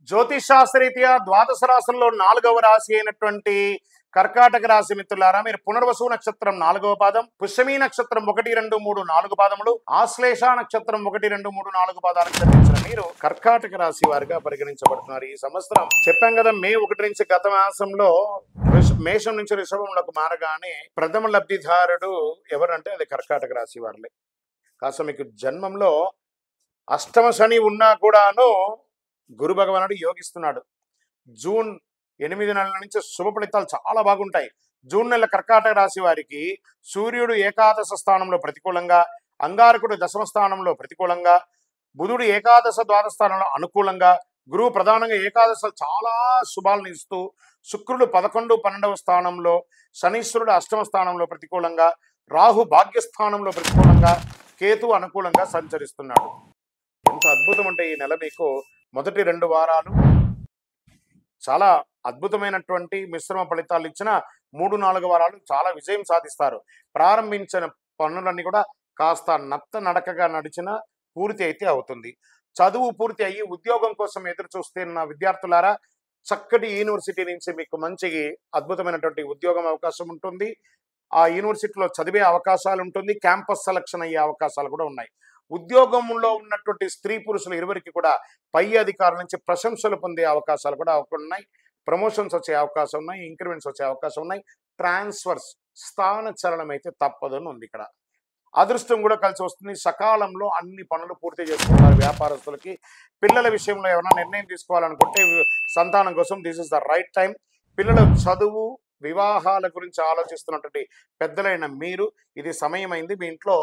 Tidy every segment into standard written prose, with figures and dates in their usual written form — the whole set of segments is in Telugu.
జ్యోతిషాస్త్రరీత్యా ద్వాదశ రాశుల్లో 4వ రాశి అయినటువంటి కర్కాటక రాశి మిత్రులారా, మీరు పునర్వసు నక్షత్రం 4వ పాదం, పుష్యమి నక్షత్రం 1, 2, 3, 4 పాదములు, ఆశ్లేష నక్షత్రం 1, 2, 3, 4 పాదాలకు జన్మించిన మీరు కర్కాటక రాశి వారిగా పరిగణించబడుతున్నారు. ఈ సంవత్సరం చెప్పాం కదా, మే 1 నుంచి గత మాసంలో మేషం నుంచి వృషభంలోకి మారగానే ప్రథమ లబ్ధిదారుడు ఎవరంటే అది కర్కాటక రాశి వారులే. కాస్త మీకు జన్మంలో అష్టమ శని ఉన్నా కూడాను గురు భగవానుడు యోగిస్తున్నాడు. జూన్ 8 నెలల నుంచి శుభ ఫలితాలు చాలా బాగుంటాయి. జూన్ నెల కర్కాటక రాశి వారికి సూర్యుడు ఏకాదశ స్థానంలో ప్రతికూలంగా, అంగారకుడు దశమ స్థానంలో ప్రతికూలంగా, బుధుడు ఏకాదశ ద్వాదశ స్థానంలో అనుకూలంగా, గురువు ప్రధానంగా ఏకాదశ చాలా శుభాలను ఇస్తూ, శుక్రుడు 11, 12వ స్థానంలో, శనీశ్వరుడు అష్టమ స్థానంలో ప్రతికూలంగా, రాహు భాగ్యస్థానంలో ప్రతికూలంగా, కేతు అనుకూలంగా సంచరిస్తున్నాడు. ఎంత అద్భుతం అంటే ఈ నెల మీకు మొదటి 2 వారాలు చాలా అద్భుతమైనటువంటి మిశ్రమ ఫలితాలు ఇచ్చిన 3, 4 వారాలు చాలా విజయం సాధిస్తారు. ప్రారంభించిన పనులన్నీ కూడా కాస్త నత్త నడకగా నడిచిన పూర్తి అయితే అవుతుంది. చదువు పూర్తి అయ్యి ఉద్యోగం కోసం ఎదురు చూస్తున్న విద్యార్థులారా, చక్కటి యూనివర్సిటీ నుంచి మీకు మంచి అద్భుతమైనటువంటి ఉద్యోగం అవకాశం ఉంటుంది. ఆ యూనివర్సిటీలో చదివే అవకాశాలు ఉంటుంది. క్యాంపస్ సెలక్షన్ అయ్యే అవకాశాలు కూడా ఉన్నాయి. ఉద్యోగంలో ఉన్నటువంటి స్త్రీ పురుషులు ఇరువురికి కూడా పై అధికారుల నుంచి ప్రశంసలు పొందే అవకాశాలు కూడా ఉన్నాయి. ప్రమోషన్స్ వచ్చే అవకాశం ఉన్నాయి. ఇంక్రిమెంట్స్ వచ్చే అవకాశం ఉన్నాయి. ట్రాన్స్ఫర్స్, స్థాన చలనం అయితే తప్పదని ఉంది. ఇక్కడ అదృష్టం కూడా కలిసి వస్తుంది. సకాలంలో అన్ని పనులు పూర్తి చేసుకుంటారు. వ్యాపారస్తులకి, పిల్లల విషయంలో ఏమైనా నిర్ణయం తీసుకోవాలనుకుంటే సంతానం కోసం this is the right time. పిల్లల చదువు, వివాహాల గురించి ఆలోచిస్తున్నటువంటి పెద్దలైన మీరు ఇది సమయమైంది. మీ ఇంట్లో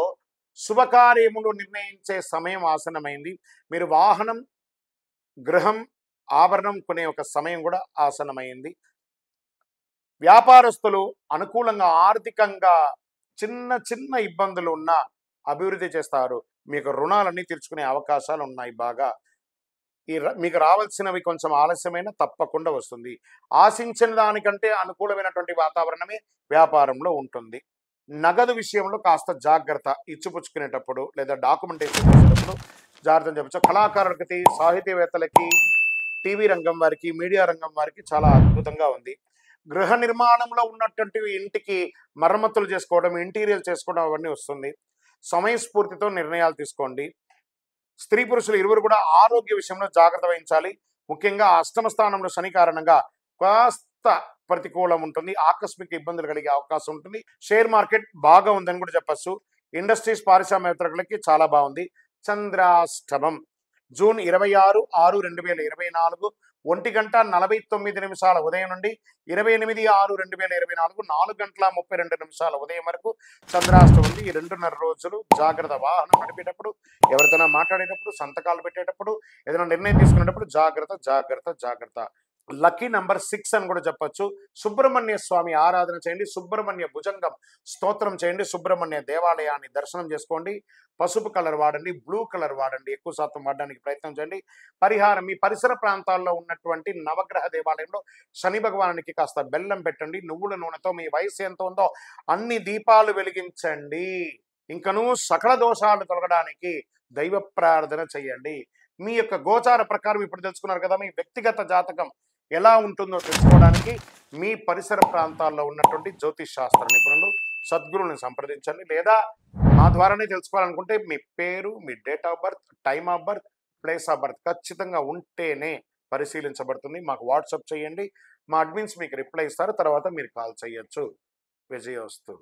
శుభకార్యములు నిర్ణయించే సమయం ఆసనమైంది. మీరు వాహనం, గృహం, ఆభరణం కొనే ఒక సమయం కూడా ఆసనమైంది. వ్యాపారస్తులు అనుకూలంగా ఆర్థికంగా చిన్న చిన్న ఇబ్బందులు ఉన్నా అభివృద్ధి చేస్తారు. మీకు రుణాలన్నీ తీర్చుకునే అవకాశాలు ఉన్నాయి. బాగా మీకు రావాల్సినవి కొంచెం ఆలస్యమైన తప్పకుండా వస్తుంది. ఆశించిన దానికంటే అనుకూలమైనటువంటి వాతావరణమే వ్యాపారంలో ఉంటుంది. నగదు విషయంలో కాస్త జాగ్రత్త. ఇచ్చిపుచ్చుకునేటప్పుడు లేదా డాక్యుమెంటేషన్ చేసేటప్పుడు జాగ్రత్త చెప్పచ్చు. కళాకారులకి, సాహితీవేత్తలకి, టీవీ రంగం వారికి, మీడియా రంగం వారికి చాలా అద్భుతంగా ఉంది. గృహ నిర్మాణంలో ఉన్నటువంటి ఇంటికి మరమ్మతులు చేసుకోవడం, ఇంటీరియర్ చేసుకోవడం అవన్నీ వస్తుంది. సమయస్ఫూర్తితో నిర్ణయాలు తీసుకోండి. స్త్రీ పురుషులు ఇరువురు కూడా ఆరోగ్య విషయంలో జాగ్రత్త వహించాలి. ముఖ్యంగా అష్టమ స్థానంలో శని కారణంగా కాస్త ప్రతికూలం ఉంటుంది. ఆకస్మిక ఇబ్బందులు కలిగే అవకాశం ఉంటుంది. షేర్ మార్కెట్ బాగా ఉందని కూడా చెప్పచ్చు. ఇండస్ట్రీస్, పారిశ్రామికవేత్తలకి చాలా బాగుంది. చంద్రాష్టమం జూన్ 26, 6, 2024 1:49 ఉదయం నుండి 28, 6, 2024 4:32 ఉదయం వరకు చంద్రాష్టమం ఉంది. ఈ 2.5 రోజులు జాగ్రత్త. వాహనం నడిపేటప్పుడు, ఎవరితోనా మాట్లాడేటప్పుడు, సంతకాలు పెట్టేటప్పుడు, ఏదైనా నిర్ణయం తీసుకునేటప్పుడు జాగ్రత్త జాగ్రత్త జాగ్రత్త. లక్కీ నంబర్ 6 అని కూడా చెప్పచ్చు. సుబ్రహ్మణ్య స్వామి ఆరాధన చేయండి. సుబ్రహ్మణ్య భుజంగం స్తోత్రం చేయండి. సుబ్రహ్మణ్య దేవాలయాన్ని దర్శనం చేసుకోండి. పసుపు కలర్ వాడండి, బ్లూ కలర్ వాడండి. ఎక్కువ శాతం వాడడానికి ప్రయత్నం చేయండి. పరిహారం, మీ పరిసర ప్రాంతాల్లో ఉన్నటువంటి నవగ్రహ దేవాలయంలో శని భగవానునికి కాస్త బెల్లం పెట్టండి. నువ్వుల నూనెతో మీ వయసు ఎంత ఉందో అన్ని దీపాలు వెలిగించండి. ఇంకనూ సకల దోషాలు తొలగడానికి దైవ ప్రార్థన చేయండి. మీ యొక్క గోచార ప్రకారం ఇప్పుడు తెలుసుకున్నారు కదా, మీ వ్యక్తిగత జాతకం ఎలా ఉంటుందో తెలుసుకోవడానికి మీ పరిసర ప్రాంతాల్లో ఉన్నటువంటి జ్యోతిష్ శాస్త్ర నిపుణులు, సద్గురువుని సంప్రదించండి. లేదా మా ద్వారానే తెలుసుకోవాలనుకుంటే మీ పేరు, మీ date of birth, time of birth, place of birth ఖచ్చితంగా ఉంటేనే పరిశీలించబడుతుంది. మాకు వాట్సాప్ చేయండి. మా అడ్మిన్స్ మీకు రిప్లై ఇస్తారు. తర్వాత మీరు కాల్ చేయొచ్చు. విజయోస్తు.